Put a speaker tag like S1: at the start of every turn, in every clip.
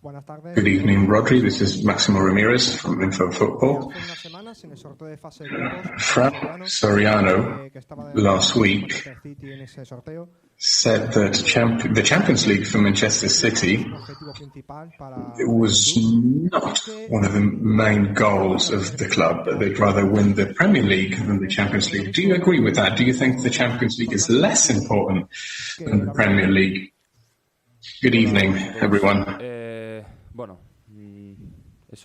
S1: Good evening, Rodri. This is Maximo Ramirez from Info Football. Frank Soriano last week said that the Champions League for Manchester City was not one of the main goals of the club, but they'd rather win the Premier League than the Champions League. Do you agree with that? Do you think the Champions League is less important than the Premier League? Good evening, everyone.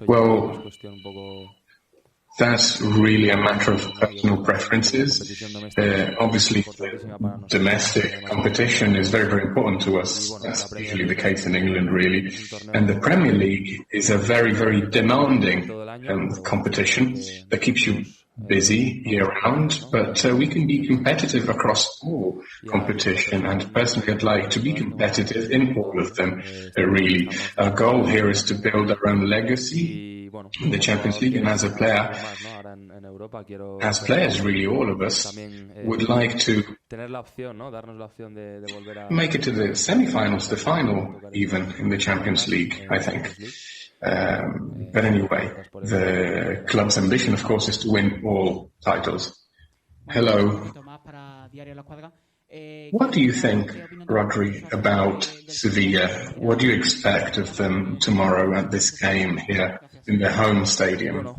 S1: Well, that's really a matter of personal preferences. Obviously, domestic competition is very, very important to us. That's usually the case in England, really. And the Premier League is a very, very demanding competition that keeps you busy year-round, but we can be competitive across all competition, and personally I'd like to be competitive in all of them, really. Our goal here is to build our own legacy in the Champions League, and as players, really all of us would like to make it to the semi-finals, the final even, in the Champions League, I think. But anyway, the club's ambition, of course, is to win all titles. Hello. What do you think, Rodri, about Sevilla? What do you expect of them tomorrow at this game here in their home stadium?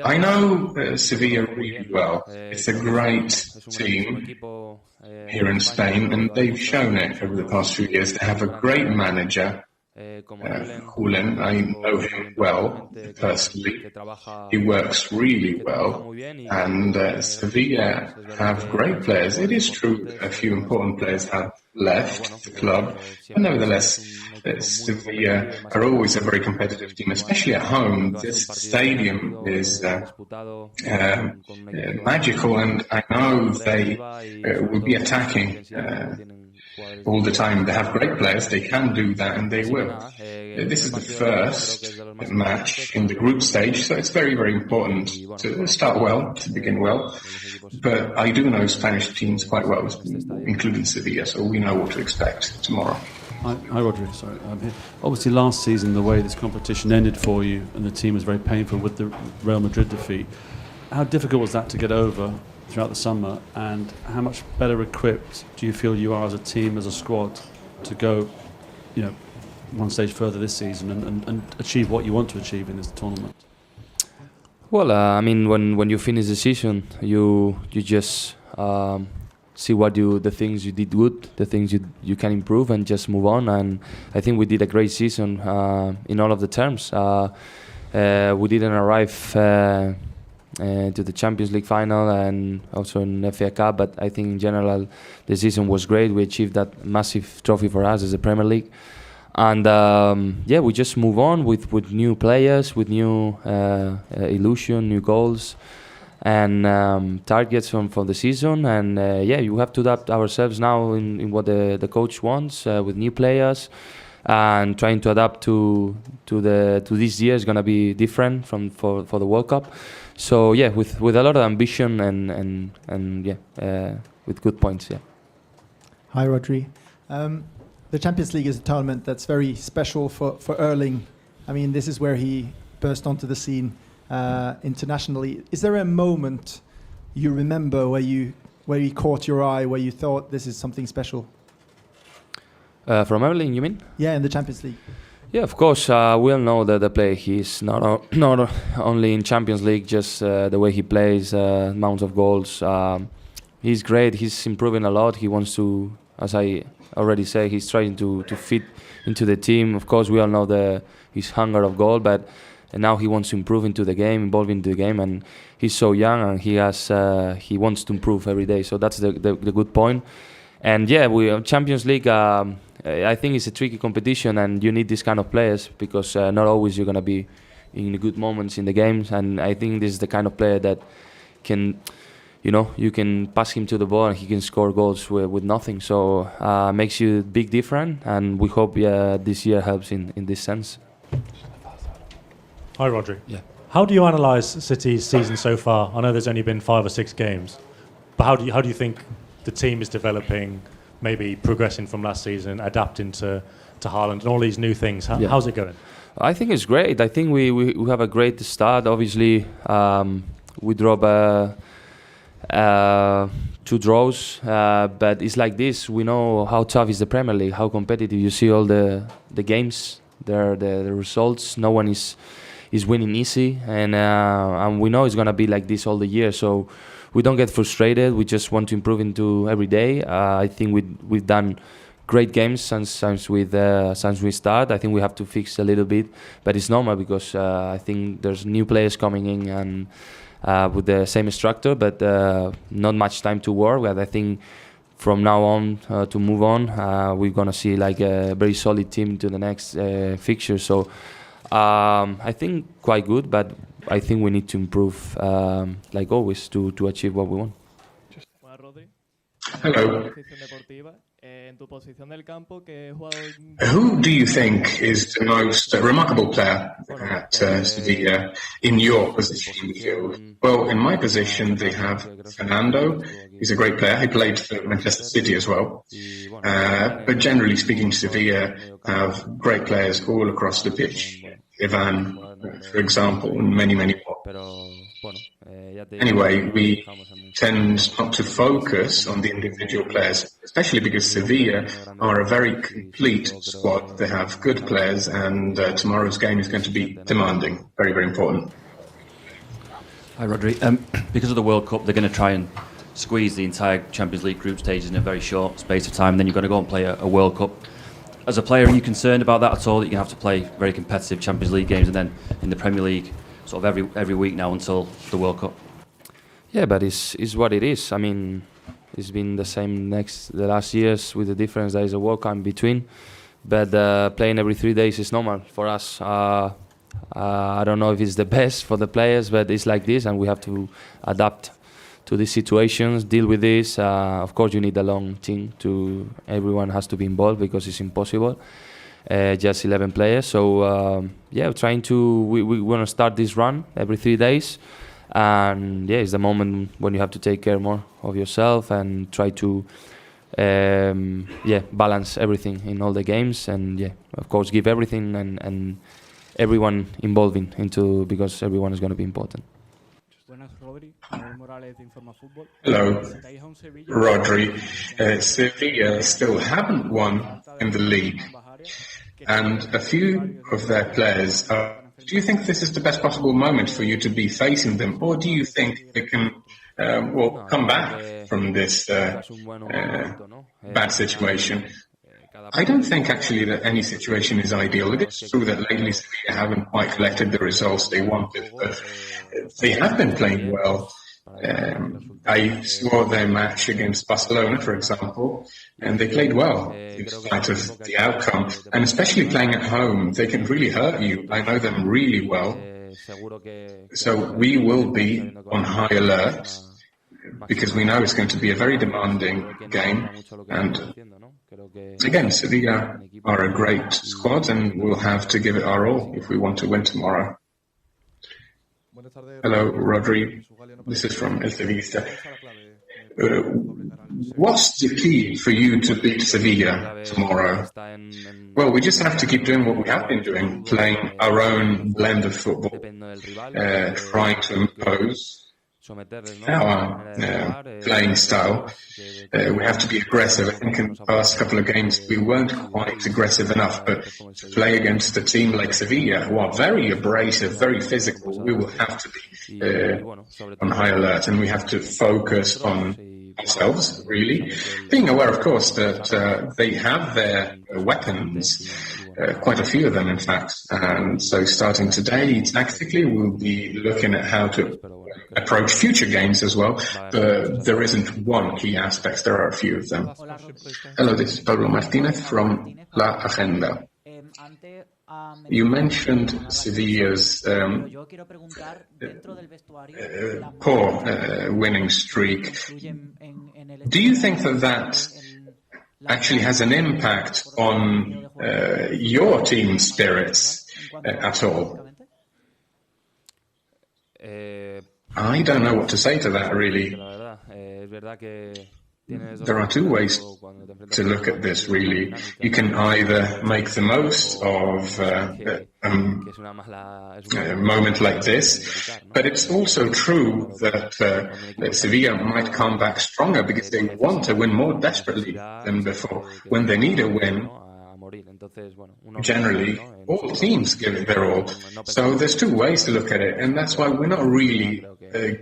S1: I know Sevilla really well. It's a great team here in Spain, and they've shown it over the past few years. They have a great manager. Jurgen, I know him well personally. He works really well, and Sevilla have great players. It is true that a few important players have left the club, but nevertheless, Sevilla are always a very competitive team, especially at home. This stadium is magical, and I know they will be attacking all the time. They have great players, they can do that, and they will. This is the first match in the group stage, so it's very, very important to start well, to begin well. But I do know Spanish teams quite well, including Sevilla, so we know what to expect tomorrow.
S2: Hi, Rodri. Sorry, I'm here. Obviously, last season, the way this competition ended for you and the team was very painful with the Real Madrid defeat. How difficult was that to get over throughout the summer, and how much better equipped do you feel you are as a team, as a squad, to go, one stage further this season and achieve what you want to achieve in this tournament?
S3: Well, when you finish the season, you just see the things you did good, the things you can improve, and just move on. And I think we did a great season in all of the terms. We didn't arrive to the Champions League final and also in FA Cup, but I think in general the season was great. We achieved that massive trophy for us as the Premier League, and we just move on with new players, with new illusion, new goals, and targets for the season. And you have to adapt ourselves now in what the coach wants, with new players, and trying to adapt to this year is going to be different for the World Cup. So with a lot of ambition and with good points. Yeah.
S4: Hi, Rodri. The Champions League is a tournament that's very special for Erling. I mean, this is where he burst onto the scene internationally. Is there a moment you remember where he caught your eye, where you thought this is something special?
S3: From Erling, you mean?
S4: Yeah, in the Champions League.
S3: Yeah, of course. We all know that the play. He's not only in Champions League, just the way he plays, amounts of goals. He's great. He's improving a lot. He wants to, as I already say, he's trying to fit into the team. Of course, we all know his hunger of goal, but now he wants to improve into the game, involve into the game, and he's so young, and he wants to improve every day. So that's the good point. And we Champions League. I think it's a tricky competition, and you need this kind of players because not always you're going to be in good moments in the games. And I think this is the kind of player that can, you can pass him to the ball and he can score goals with nothing. So makes you a big difference, and we hope this year helps in this sense.
S5: Hi, Rodri.
S3: Yeah.
S5: How do you analyse City's season so far? I know there's only been 5 or 6 games, but how do you think the team is developing? Maybe progressing from last season, adapting to to Haaland and all these new things. How's it going?
S3: I think it's great. I think we have a great start. Obviously, we drop 2 draws, but it's like this. We know how tough is the Premier League, how competitive. You see all the games, the results. No one is winning easy, and we know it's gonna be like this all the year. So we don't get frustrated. We just want to improve into every day. I think we've done great games since we start. I think we have to fix a little bit, but it's normal because I think there's new players coming in and with the same structure, but not much time to work. But I think from now on to move on, we're gonna see like a very solid team to the next fixture. So I think quite good, but I think we need to improve, like always, to achieve what we want.
S1: Hello. Who do you think is the most remarkable player at Sevilla in your position in the field? Well, in my position, they have Fernando. He's a great player. He played for Manchester City as well. But generally speaking, Sevilla have great players all across the pitch. Ivan, for example, and many, many more. Anyway, we tend not to focus on the individual players, especially because Sevilla are a very complete squad. They have good players, and tomorrow's game is going to be demanding. Very, very important.
S6: Hi, Rodri. Because of the World Cup, they're going to try and squeeze the entire Champions League group stages in a very short space of time. Then you're going to go and play a World Cup. As a player, are you concerned about that at all, that you're going to have to play very competitive Champions League games and then in the Premier League sort of every week now until the World Cup?
S3: Yeah, but it's what it is. I mean, it's been the same the last years with the difference there is a World Cup in between. But playing every 3 days is normal for us. I don't know if it's the best for the players, but it's like this, and we have to adapt to these situations, deal with this. Of course, you need a long team. Everyone has to be involved because it's impossible. Just 11 players. So we want to start this run every 3 days, and it's the moment when you have to take care more of yourself and try to balance everything in all the games, and of course give everything and everyone involving into, because everyone is going to be important.
S1: Hello, Rodri. Sevilla still haven't won in the league, and a few of their players do you think this is the best possible moment for you to be facing them, or do you think they can come back from this bad situation? I don't think actually that any situation is ideal. It is true that lately Sevilla haven't quite collected the results they wanted, but they have been playing well. I saw their match against Barcelona, for example, and they played well in spite of the outcome. And especially playing at home, they can really hurt you. I know them really well. So we will be on high alert because we know it's going to be a very demanding game. And again, Sevilla are a great squad, and we'll have to give it our all if we want to win tomorrow. Hello, Rodri. This is from El Sevillista. What's the key for you to beat Sevilla tomorrow? Well, we just have to keep doing what we have been doing, playing our own blend of football, trying to impose our playing style. We have to be aggressive. I think in the past couple of games we weren't quite aggressive enough, but to play against a team like Sevilla, who are very abrasive, very physical, we will have to be on high alert, and we have to focus on ourselves, really. Being aware, of course, that they have their weapons, quite a few of them, in fact. And so starting today, tactically, we'll be looking at how to approach future games as well. But there isn't one key aspect. There are a few of them. Hello, this is Pablo Martinez from La Agenda. You mentioned Sevilla's poor winning streak. Do you think that actually has an impact on your team's spirits at all? I don't know what to say to that, really. There are two ways to look at this, really. You can either make the most of a moment like this, but it's also true that Sevilla might come back stronger because they want to win more desperately than before. When they need a win, generally, all teams give it their all. So there's two ways to look at it, and that's why we're not really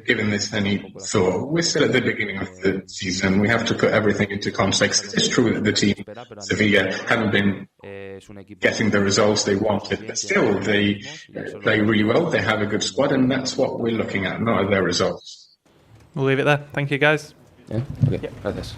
S1: giving this any thought. We're still at the beginning of the season. We have to put everything into context. It's true that the team, Sevilla, haven't been getting the results they wanted, but still they play really well. They have a good squad, and that's what we're looking at, not at their results.
S7: We'll leave it there. Thank you, guys.
S3: Yeah? Okay. Gracias.